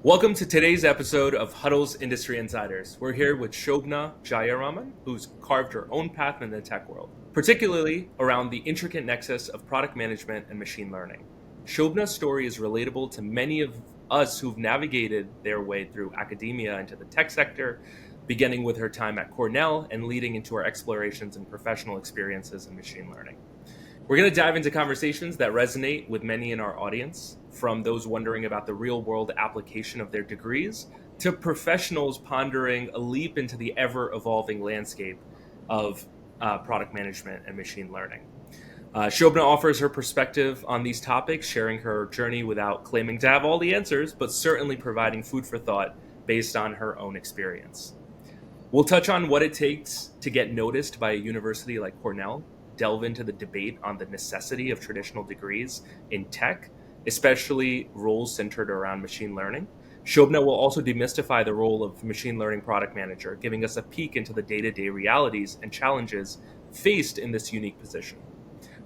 Welcome to today's episode of Huddle's Industry Insiders. We're here with Shobhna Jayaraman, who's carved her own path in the tech world, particularly around the intricate nexus of product management and machine learning. Shobhna's story is relatable to many of us who've navigated their way through academia into the tech sector, beginning with her time at Cornell and leading into her explorations and professional experiences in machine learning. We're going to dive into conversations that resonate with many in our audience, from those wondering about the real-world application of their degrees to professionals pondering a leap into the ever-evolving landscape of product management and machine learning. Shobhna offers her perspective on these topics, sharing her journey without claiming to have all the answers, but certainly providing food for thought based on her own experience. We'll touch on what it takes to get noticed by a university like Cornell, delve into the debate on the necessity of traditional degrees in tech, especially roles centered around machine learning. Shobhna will also demystify the role of machine learning product manager, giving us a peek into the day-to-day realities and challenges faced in this unique position.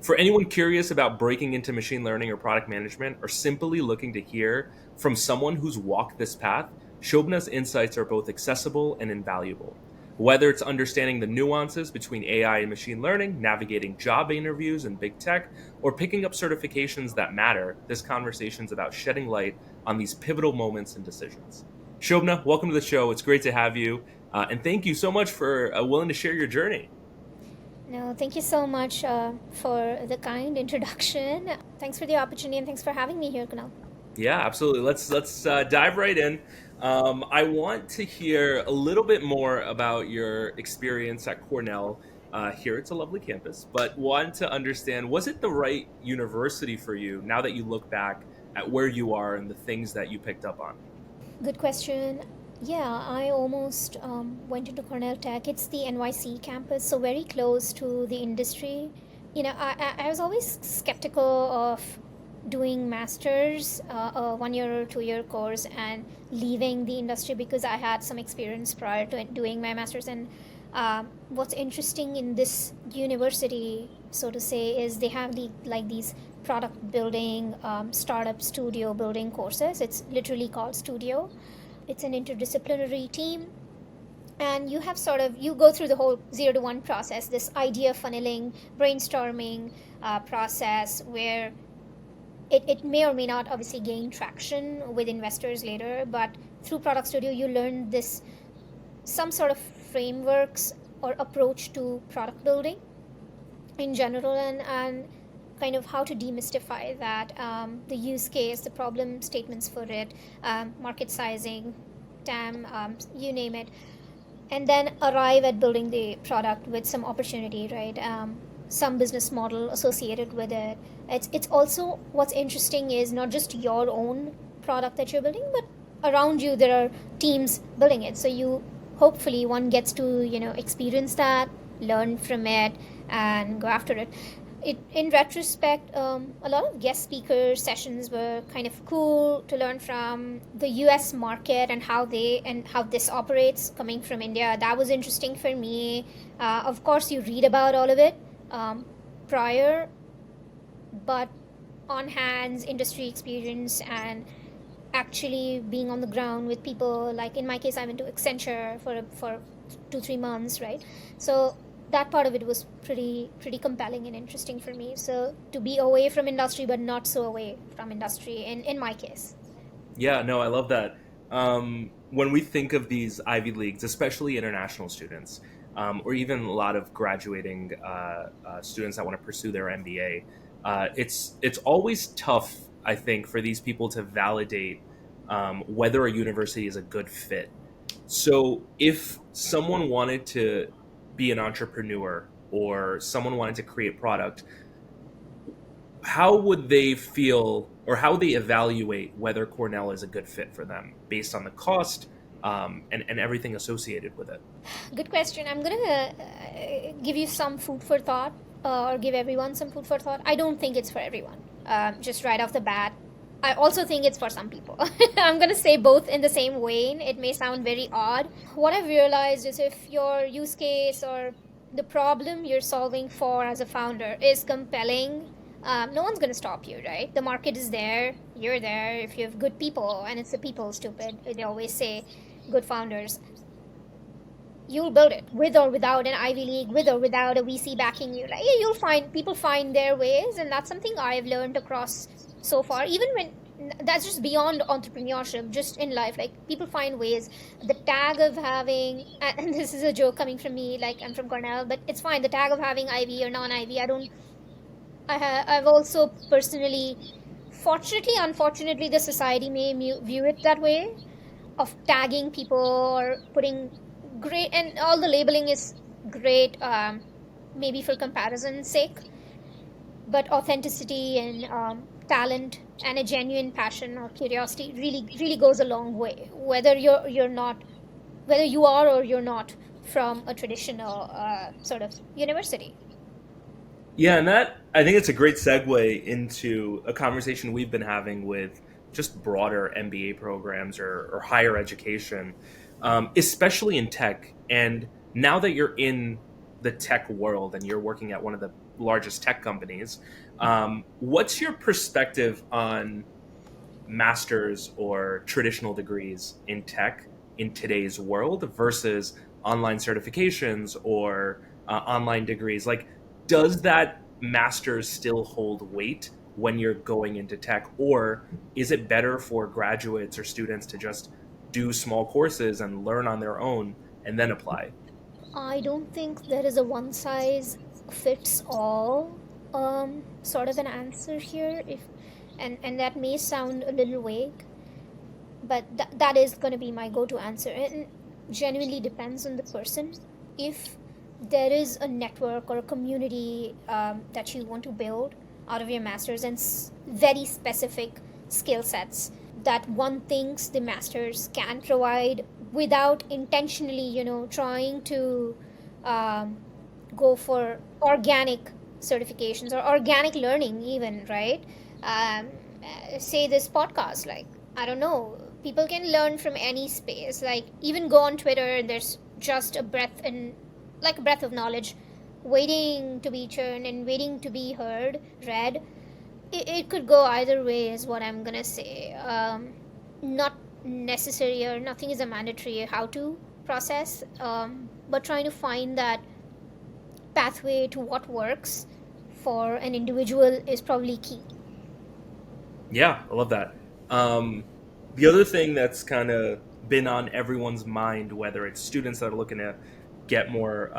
For anyone curious about breaking into machine learning or product management, or simply looking to hear from someone who's walked this path, Shobhna's insights are both accessible and invaluable. Whether it's understanding the nuances between AI and machine learning, navigating job interviews in big tech, or picking up certifications that matter, this conversation's about shedding light on these pivotal moments and decisions. Shobhna, welcome to the show. It's great to have you. And thank you so much for willing to share your journey. No, thank you so much for the kind introduction. Thanks for the opportunity and thanks for having me here, Kunal. Yeah, absolutely. Let's dive right in. I want to hear a little bit more about your experience at Cornell. Here, it's a lovely campus, but want to understand, was it the right university for you now that you look back at where you are and the things that you picked up on? Good question. Yeah, I almost went into Cornell Tech. It's the NYC campus, so very close to the industry. I was always skeptical of doing masters, a 1 year or 2 year course, and leaving the industry because I had some experience prior to doing my masters. And what's interesting in this university, so to say, is they have these product building, startup studio building courses. It's literally called Studio. It's an interdisciplinary team. And you have you go through the whole 0 to 1 process, this idea funneling, brainstorming process where it may or may not obviously gain traction with investors later, but through Product Studio, you learn some sort of frameworks or approach to product building in general, and kind of how to demystify that, the use case, the problem statements for it, market sizing, TAM, you name it, and then arrive at building the product with some opportunity, right? Some business model associated with it. It's also, what's interesting is not just your own product that you're building, but around you there are teams building it. So you hopefully one gets to experience that, learn from it, and go after it. In retrospect, a lot of guest speaker sessions were kind of cool to learn from the US market and how this operates coming from India. That was interesting for me. Of course, you read about all of it prior, but on hands industry experience and actually being on the ground with people, like in my case I went to Accenture for 2-3 months, right? So that part of it was pretty compelling and interesting for me. So to be away from industry but not so away from industry in my case. Yeah, no, I love that. When we think of these Ivy Leagues, especially international students, or even a lot of graduating students that want to pursue their MBA, it's always tough, I think, for these people to validate whether a university is a good fit. So if someone wanted to be an entrepreneur or someone wanted to create product, how would they feel, or how would they evaluate whether Cornell is a good fit for them based on the cost and everything associated with it? Good question. I'm going to give you some food for thought, or give everyone some food for thought. I don't think it's for everyone, just right off the bat. I also think it's for some people. I'm going to say both in the same vein. It may sound very odd. What I've realized is if your use case or the problem you're solving for as a founder is compelling, No one's going to stop you, right? The market is there, you're there. If you have good people, and it's the people stupid, they always say, good founders, you'll build it with or without an Ivy League, with or without a VC backing you. Like, yeah, you'll find people find their ways, and that's something I've learned across so far. Even when that's just beyond entrepreneurship, just in life, like people find ways. The tag of having, and this is a joke coming from me, like I'm from Cornell, but it's fine. The tag of having Ivy or non-Ivy, I don't. I've also personally, fortunately, unfortunately, the society may view it that way of tagging people or putting great, and all the labeling is great, maybe for comparison's sake, but authenticity and talent and a genuine passion or curiosity really goes a long way, whether you're not, whether you are or you're not from a traditional sort of university. Yeah, and that I think it's a great segue into a conversation we've been having with just broader MBA programs or higher education, especially in tech. And now that you're in the tech world and you're working at one of the largest tech companies, what's your perspective on masters or traditional degrees in tech in today's world versus online certifications or online degrees? Like, does that master's still hold weight when you're going into tech, or is it better for graduates or students to just do small courses and learn on their own and then apply? I don't think there is a one size fits all sort of an answer here. If and that may sound a little vague, but that is going to be my go-to answer. And genuinely depends on the person. If there is a network or a community that you want to build out of your masters, and very specific skill sets that one thinks the masters can provide without intentionally, trying to um, go for organic certifications or organic learning, even, right? um, Say this podcast, like, I don't know, people can learn from any space, like even go on Twitter and there's just a breath, and like a breath of knowledge waiting to be churned and waiting to be heard, read. It could go either way is what I'm gonna say. Not necessary, or nothing is a mandatory how to process, but trying to find that pathway to what works for an individual is probably key. Yeah, I love that. Um, the other thing that's kind of been on everyone's mind, whether it's students that are looking to get more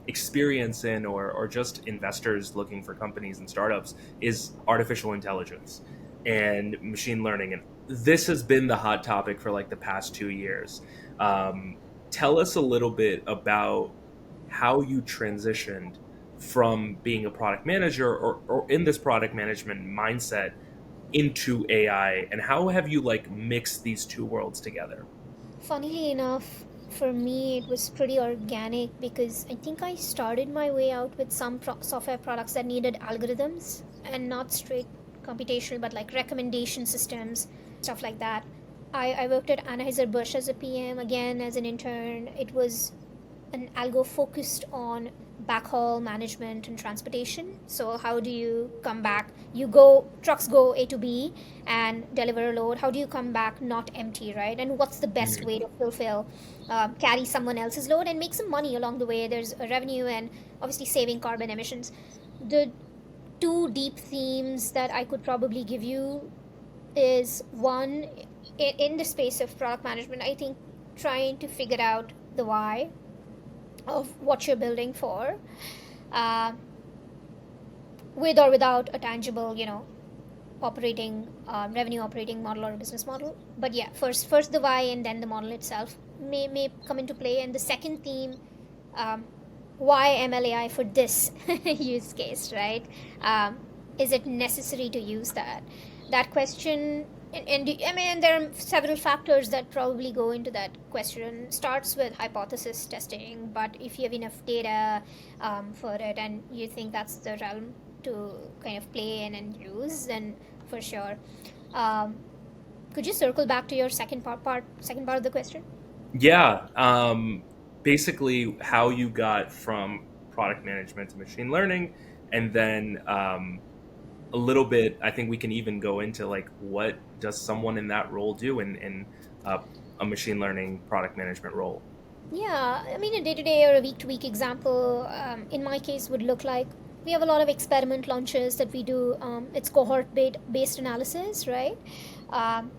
experience in, or just investors looking for companies and startups, is artificial intelligence and machine learning. And this has been the hot topic for like the past 2 years. Um, Tell us a little bit about how you transitioned from being a product manager or in this product management mindset into AI, and how have you like mixed these two worlds together? Funnily enough, for me, it was pretty organic because I think I started my way out with some software products that needed algorithms and not straight computational, but like recommendation systems, stuff like that. I worked at Anheuser-Busch as a PM, again as an intern. It was an algo focused on backhaul management and transportation. So how do you come back? You go, trucks go A to B and deliver a load. How do you come back not empty, right? And what's the best way to fulfill, carry someone else's load and make some money along the way? There's a revenue and obviously saving carbon emissions. The two deep themes that I could probably give you is one, in the space of product management, I think trying to figure out the why of what you're building for, uh, with or without a tangible, operating revenue operating model or a business model. But yeah, first the why and then the model itself may come into play. And the second theme, um, why MLAI for this use case, right? Um, is it necessary to use that question? I mean, there are several factors that probably go into that question. Starts with hypothesis testing, but if you have enough data for it, and you think that's the realm to kind of play in and use, then for sure. Um, could you circle back to your second part of the question? Yeah, basically how you got from product management to machine learning, and then a little bit, I think we can even go into like what does someone in that role do in uh, a machine learning product management role. Yeah, I mean, a day to day or a week to week example in my case would look like we have a lot of experiment launches that we do. It's cohort based analysis, right? Um,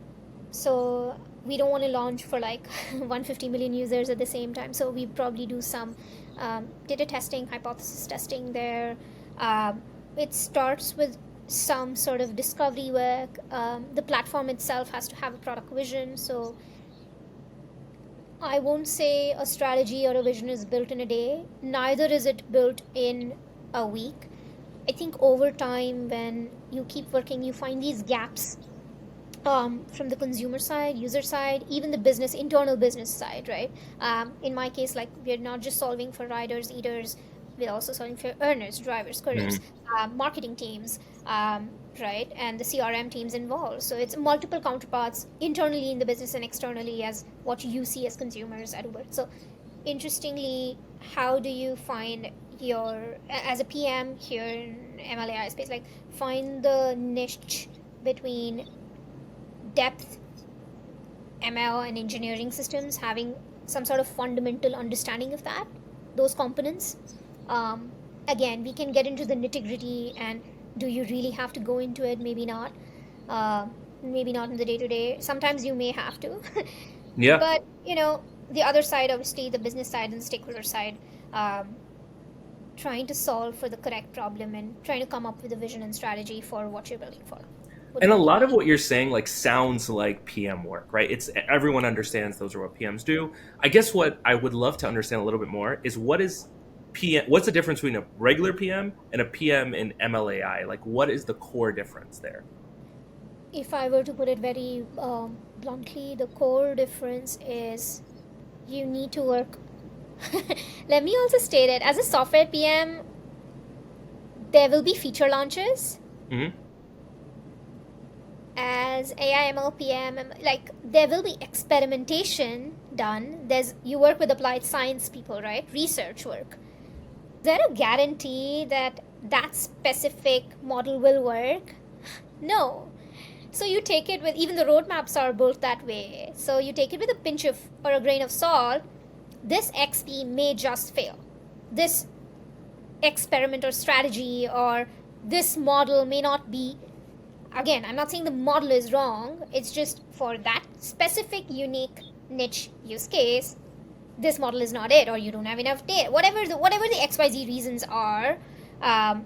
so we don't want to launch for like 150 million users at the same time. So we probably do some data testing, hypothesis testing there. Um, it starts with some sort of discovery work. The platform itself has to have a product vision. So I won't say a strategy or a vision is built in a day. Neither is it built in a week. I think over time, when you keep working, you find these gaps from the consumer side, user side, even the business, internal business side, right? In my case, like we're not just solving for riders, eaters, we're also solving for earners, drivers, couriers, Hmm. marketing teams, right? And the CRM teams involved. So it's multiple counterparts internally in the business and externally as what you see as consumers at Uber. So interestingly, how do you find as a PM here in MLAI space, like find the niche between depth ML and engineering systems, having some sort of fundamental understanding of those components. Um, Again, we can get into the nitty gritty and do you really have to go into it? Maybe not. Uh, Maybe not in the day to day. Sometimes you may have to. Yeah. But, the other side, obviously, the business side and the stakeholder side, um, trying to solve for the correct problem and trying to come up with a vision and strategy for what you're building for would And a be lot of my. what you're saying like sounds like PM work, right? It's everyone understands those are what PMs do. I guess what I would love to understand a little bit more is what is PM, what's the difference between a regular PM and a PM in MLAI? Like what is the core difference there? If I were to put it very bluntly, the core difference is you need to work. Let me also state it as a software PM, there will be feature launches. Hmm. As AI ML PM, like there will be experimentation done. You work with applied science people, right? Research work. Is there a guarantee that that specific model will work? No. So you take it with, even the roadmaps are built that way. So you take it with a pinch of or a grain of salt. This XP may just fail. This experiment or strategy or this model may not be. Again, I'm not saying the model is wrong. It's just for that specific unique niche use case, this model is not it, or you don't have enough data. Whatever the XYZ reasons are, um,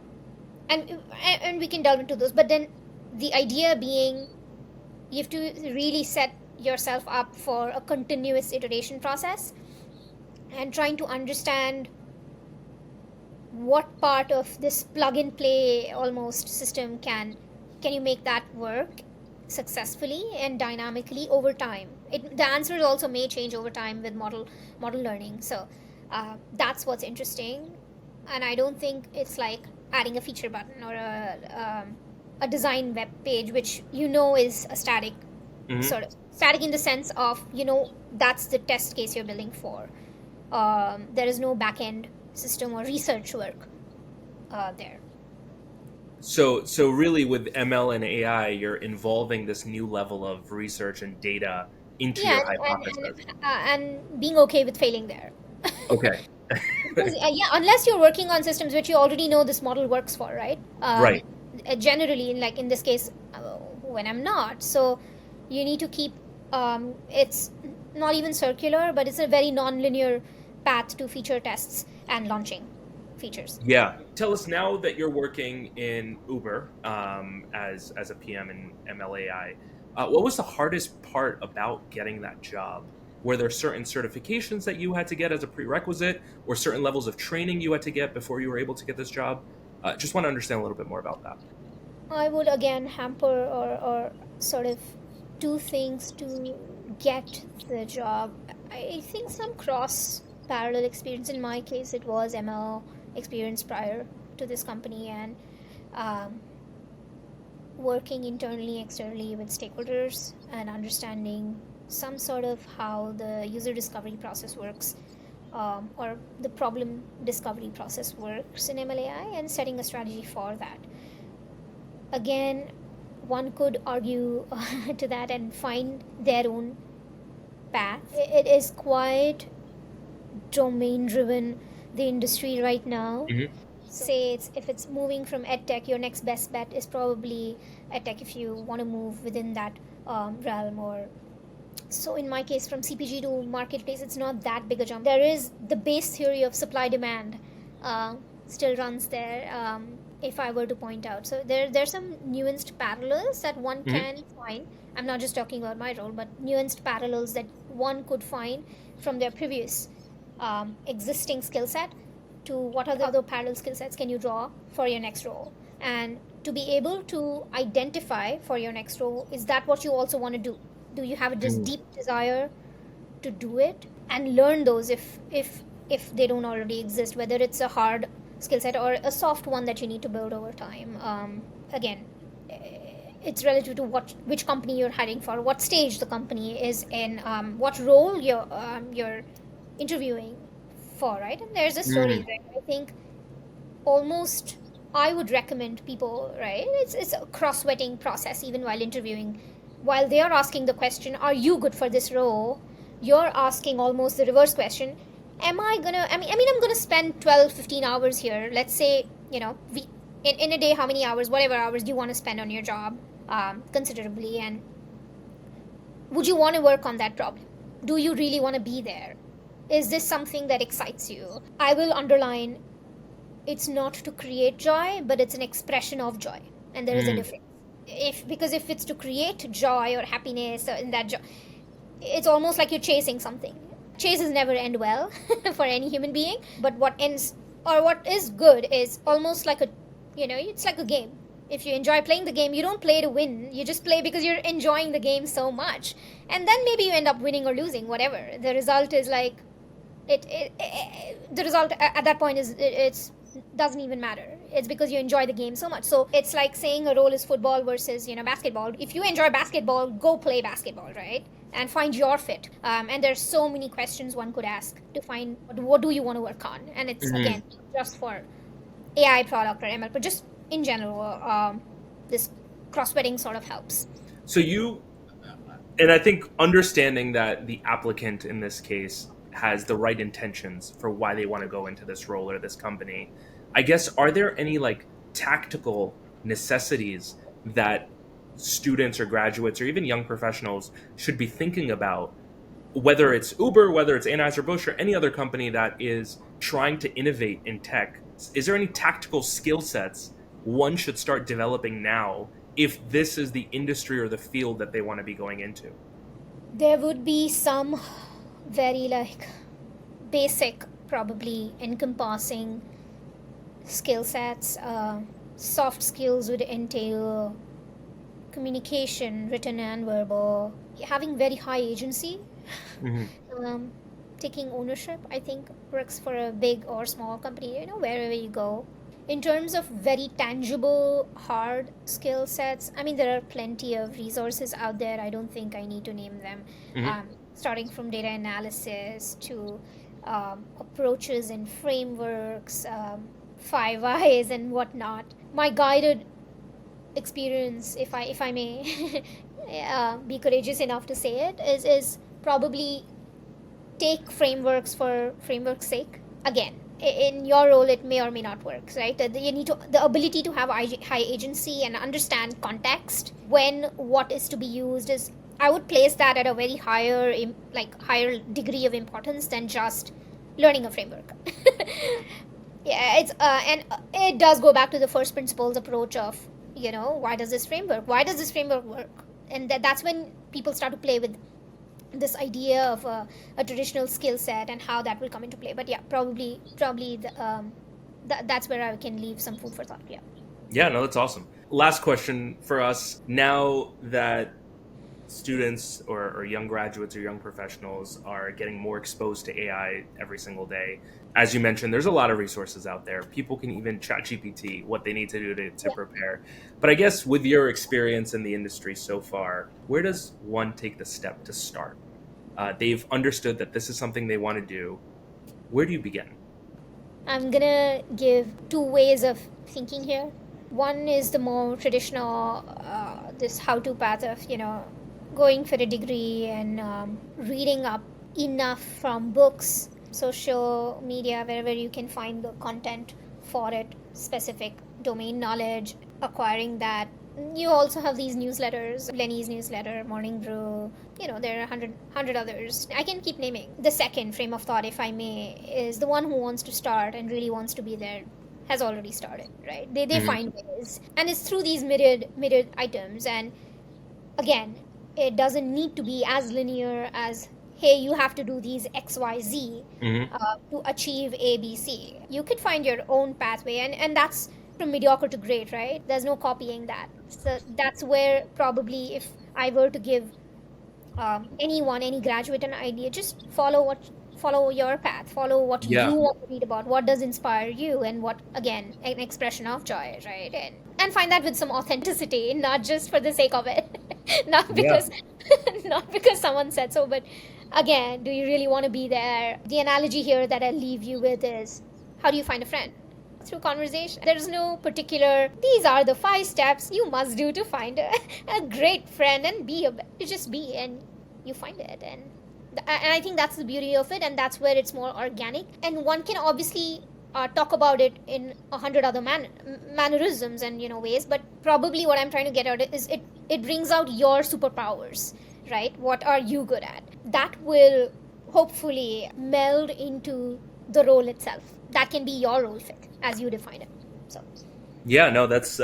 and we can delve into those. But then the idea being you have to really set yourself up for a continuous iteration process and trying to understand what part of this plug and play almost system can you make that work successfully and dynamically over time. The answers also may change over time with model learning. So that's what's interesting, and I don't think it's like adding a feature button or a design web page, which is a static, Hmm. sort of static in the sense of that's the test case you're building for. There is no back end system or research work there. So really with ML and AI, you're involving this new level of research and data into Yeah, your and hypothesis. and being okay with failing there. Okay. Because yeah, unless you're working on systems which you already know this model works for, right? Right. Generally, like in this case, when I'm not, so you need to keep. It's not even circular, but it's a very non-linear path to feature tests and launching features. Yeah. Tell us now that you're working in Uber as a PM in MLAI. What was the hardest part about getting that job? Were there certain certifications that you had to get as a prerequisite, or certain levels of training you had to get before you were able to get this job? Just want to understand a little bit more about that. I would again hamper or sort of do things to get the job. I think some cross parallel experience. In my case, it was ML experience prior to this company and um, working internally, externally with stakeholders and understanding some sort of how the user discovery process works, or the problem discovery process works in MLAI and setting a strategy for that. Again, one could argue to that and find their own path. It is quite domain driven, the industry right now. Hmm. Say if it's moving from edtech, your next best bet is probably edtech if you want to move within that realm. Or so in my case, from CPG to marketplace, it's not that big a jump. There is the base theory of supply demand uh, still runs there. If I were to point out, so there's some nuanced parallels that one Hmm. can find. I'm not just talking about my role, but nuanced parallels that one could find from their previous existing skill set to what other parallel skill sets can you draw for your next role, and to be able to identify for your next role, is that what you also want to do you have this deep desire to do it and learn those if they don't already exist, whether it's a hard skill set or a soft one that you need to build over time. Again, it's relative to which company you're hiring for, what stage the company is in, what role you're interviewing for, right? And there's a story, right? I think almost I would recommend people, right? It's a cross vetting process even while interviewing. While they are asking the question, "Are you good for this role?" You're asking almost the reverse question. Am I gonna? I mean, I'm gonna spend 12, 15 hours here. Let's say, in a day, how many hours, whatever hours you want to spend on your job, considerably, and would you want to work on that problem? Do you really want to be there? Is this something that excites you? I will underline, it's not to create joy, but it's an expression of joy, and there is a difference. If it's to create joy or happiness in that joy, it's almost like you're chasing something. Chases never end well for any human being, but what ends or what is good is almost like it's like a game. If you enjoy playing the game, you don't play to win, you just play because you're enjoying the game so much, and then maybe you end up winning or losing, whatever the result is. Like the result at that point is it's doesn't even matter. It's because you enjoy the game so much. So it's like saying a role is football versus basketball. If you enjoy basketball, go play basketball, right? And find your fit. And there's so many questions one could ask to find what do you want to work on. And it's again just for AI product or ML, but just in general, this cross-vetting sort of helps. So and I think understanding that the applicant in this case has the right intentions for why they want to go into this role or this company, I guess, are there any like tactical necessities that students or graduates or even young professionals should be thinking about, whether it's Uber, whether it's Anheuser-Busch or any other company that is trying to innovate in tech? Is there any tactical skill sets one should start developing now if this is the industry or the field that they want to be going into? There would be some very like basic, probably encompassing skill sets. Soft skills would entail communication, written and verbal, having very high agency, Hmm. um, taking ownership. I think works for a big or small company, wherever you go. In terms of very tangible, hard skill sets, I mean, there are plenty of resources out there. I don't think I need to name them. Hmm. Starting from data analysis to approaches and frameworks, five eyes and whatnot. My guided experience, if I may be courageous enough to say it, is probably take frameworks for framework's sake. Again, in your role, it may or may not work, right? You need the ability to have high agency and understand context when what is to be used is. I would place that at a very higher degree of importance than just learning a framework. Yeah, and it does go back to the first principles approach of why does this framework work, and that's when people start to play with this idea of a traditional skill set and how that will come into play. But yeah, probably that's where I can leave some food for thought. Yeah. Yeah, no, that's awesome. Last question for us. Now that students or young graduates or young professionals are getting more exposed to AI every single day, as you mentioned, there's a lot of resources out there. People can even chat GPT what they need to do to Yeah. prepare. But I guess with your experience in the industry so far, where does one take the step to start? They've understood that this is something they want to do. Where do you begin? I'm gonna give two ways of thinking here. One is the more traditional, this how-to path of, going for a degree and reading up enough from books, social media, wherever you can find the content for it, specific domain knowledge, acquiring that. You also have these newsletters, Lenny's newsletter, Morning Brew. There are hundred others. I can keep naming. The second frame of thought, if I may, is the one who wants to start and really wants to be there has already started, right? They Hmm. find ways, and it's through these myriad items. And again, it doesn't need to be as linear as, hey, you have to do these XYZ Hmm. to achieve ABC. You could find your own pathway, and that's from mediocre to great, right? There's no copying that. So that's where probably, if I were to give anyone, any graduate, an idea, just follow your path, follow what you Yeah. want to read about, what does inspire you, and what, again, an expression of joy, right? And find that with some authenticity, not just for the sake of it, not Yeah. because not because someone said so, but again, do you really want to be there? The analogy here that I leave you with is, how do you find a friend? Through conversation. There's no particular, these are the 5 steps you must do to find a great friend, and you just be, and you find it. And I think that's the beauty of it, and that's where it's more organic. And one can obviously talk about it in 100 other mannerisms and ways, but probably what I'm trying to get at is, it brings out your superpowers, right? What are you good at? That will hopefully meld into the role itself. That can be your role fit as you define it. So Yeah, no, that's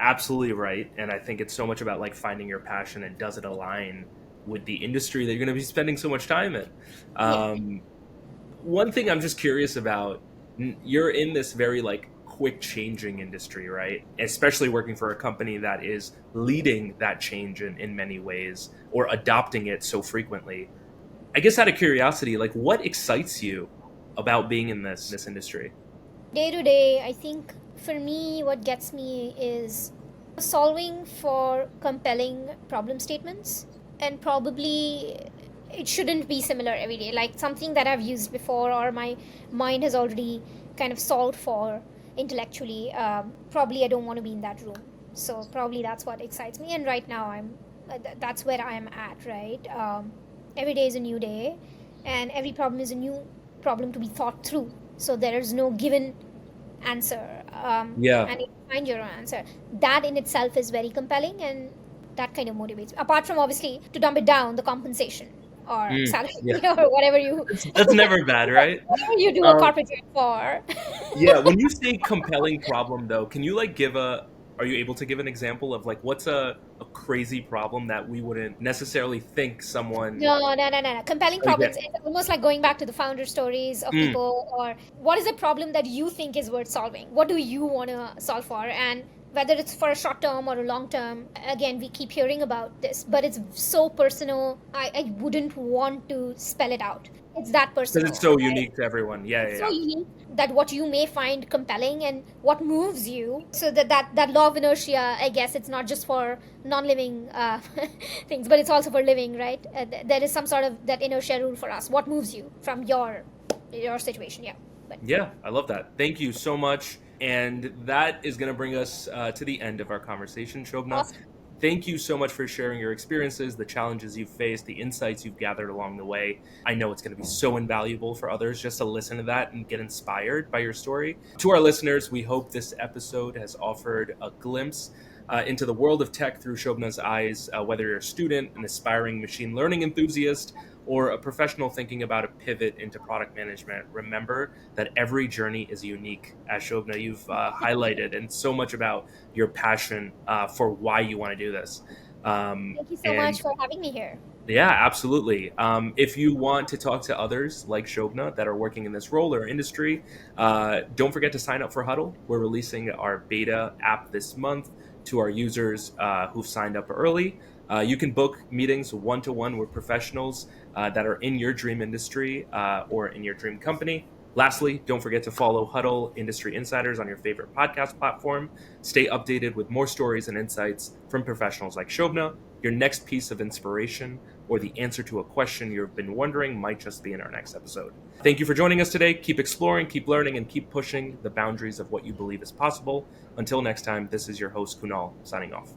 absolutely right. And I think it's so much about like finding your passion and does it align with the industry that you're going to be spending so much time in. yeah. Um, One thing I'm just curious about, you're in this very like quick changing industry, right? Especially working for a company that is leading that change in many ways or adopting it so frequently. I guess out of curiosity, like what excites you about being in this industry? Day to day, I think for me, what gets me is solving for compelling problem statements. And probably it shouldn't be similar every day, like something that I've used before or my mind has already kind of solved for intellectually. Probably I don't want to be in that room. So probably that's what excites me. And right now, that's where I am at, right? Every day is a new day, and every problem is a new problem to be thought through. So there is no given answer, Yeah. and you find your own answer. That in itself is very compelling, and that kind of motivates me. Apart from, obviously, to dump it down, the compensation or Mm, salary yeah. or whatever you That's never bad, right? whatever you do a Um, corporate job for. yeah. When you say compelling problem, though, can you like are you able to give an example of like what's a crazy problem that we wouldn't necessarily think someone, No, no, no, no, no. Compelling again? problems. It's almost like going back to the founder stories of Mm, people, or what is a problem that you think is worth solving? What do you want to solve for? And whether it's for a short term or a long term, again, we keep hearing about this, but it's so personal. I wouldn't want to spell it out. It's that because it's personal. so unique to everyone. Yeah, yeah, It's so yeah. unique that what you may find compelling and what moves you, so that law of inertia, I guess, it's not just for non-living things, but it's also for living, right? There is some sort of that inertia rule for us. What moves you from your situation? Yeah. But Yeah, I love that. Thank you so much. And that is going to bring us to the end of our conversation, Shobna. awesome. Thank you so much for sharing your experiences, the challenges you've faced, the insights you've gathered along the way. I know it's going to be so invaluable for others just to listen to that and get inspired by your story. To our listeners, we hope this episode has offered a glimpse into the world of tech through Shobna's eyes, whether you're a student, an aspiring machine learning enthusiast, or a professional thinking about a pivot into product management. Remember that every journey is unique, as Shobna, you've highlighted, and so much about your passion for why you want to do this. Thank you so And much for having me here. yeah, absolutely. If you want to talk to others like Shobna that are working in this role or industry, don't forget to sign up for Huddle. We're releasing our beta app this month to our users who've signed up early. You can book meetings one-to-one with professionals that are in your dream industry or in your dream company. Lastly, don't forget to follow Huddle Industry Insiders on your favorite podcast platform. Stay updated with more stories and insights from professionals like Shobna, your next piece of inspiration or the answer to a question you've been wondering might just be in our next episode. Thank you for joining us today. Keep exploring, keep learning, and keep pushing the boundaries of what you believe is possible. Until next time, this is your host, Kunal, signing off.